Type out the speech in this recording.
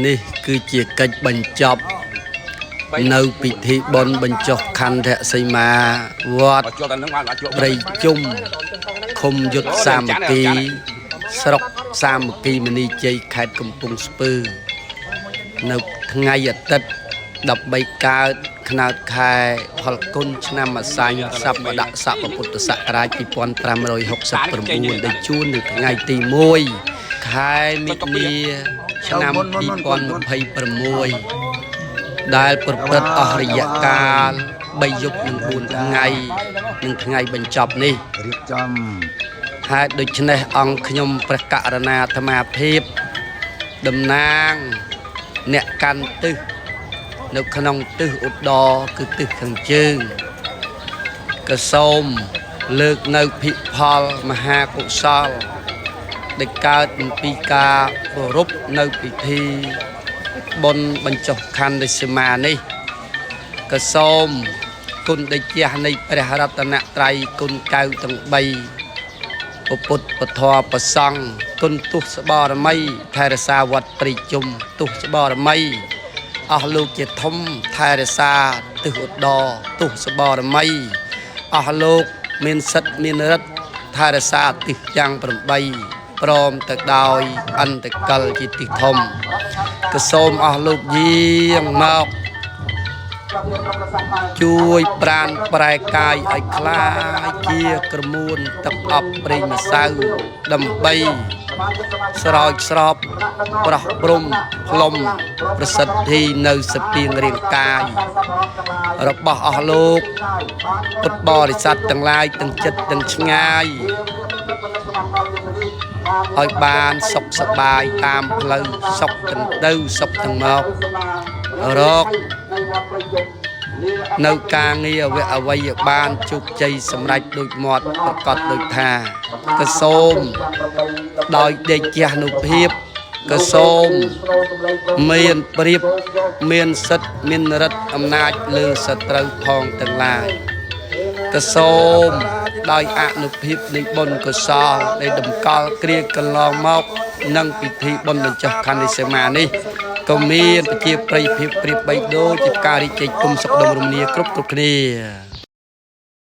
នេះគឺជាកិច្ចបញ្ចប់នៅពិធីបុណ្យបញ្ចុះខន្ធសីមាវត្តព្រៃជុំឃុំយុទ្ធសាមគ្គីស្រុកសាមគ្គីមនីជ័យខេត្តកំពង់ស្ពឺនៅថ្ងៃអាទិត្យ13កើតខ្នើតខែផលគុណឆ្នាំអសាញ់សប្តាហ៍ស័កពុទ្ធសករាជ2569ដែលជួននៅថ្ងៃទី1ខែមិថុនាឆ្នាំ2026ដែលប្រព្រឹត្តអស់រយៈកាល3យប់និង4ថ្ងៃនឹងថ្ងៃបញ្ចប់នេះរៀបចំហេតុដូច្នេះអង្គខ្ញុំព្រះករុណាអាត្មាភាពតំណាងអ្នកកាន់ទិសនៅក្នុងទិសឧត្តរគឺទិសខាងជើងក៏សូមលើកនៅភិផលមហាកុសលដែលកើតពីការគោរពនៅពិធីបុណ្យបញ្ចុះខន្ធសីមានេះក៏សូមគុណដេជះនៃព្រះរតនត្រ័យគុណកៅទាំង3ពុទ្ធពធប្រសង្ឃគុណទុសបរមីថែរក្សាវត្តព្រៃជុំទុសបរមីអស់លោកជាធំថែរក្សាទិសឧត្តរទុសបរមីអស់លោកមានសិទ្ធិមានរិទ្ធថែរក្សាទិសទាំង8ព្រមទៅដោយអន្តកលជាទីធំក៏សូមអស់លោកយាងមកជួយប្រានប្រែកាយឲ្យคล้ายជាក្រមួនទឹកអប់ព្រេងម្សៅដើម្បីស្រោចស្រពប្រោះព្រំផ្លុំប្រសិទ្ធិនៅសពាងរាងកាយរបស់អស់លោកពុទ្ធបរិស័ទទាំងឡាយទាំងចិត្តទាំងឆ្ងាយឲ្យបានសុខសប្បាយតាមផ្លូវសុខទាំងទៅសុខទាំងមករកនៅការងារអ្វីឲ្យបានជោគជ័យសម្រេចដូចមាត់ប្រកាសដូចថាក៏សូមដោយដេជះនុភាពក៏សូមមានព្រៀបមានសិទ្ធិមានរិទ្ធអំណាចលើសត្រូវផងទាំងឡាយក៏សូមដោយអនុភាពនៃបុណ្យកុសលដែលតម្កល់គ្រាកន្លងមកនឹងពិធីបុណ្យបញ្ចុះខន្ធសីមានេះក៏មានប្រជាប្រិយភាពប្រៀបបីដូចជាការរីករាយគុំសុខដុមរមនាគ្រប់គ្នា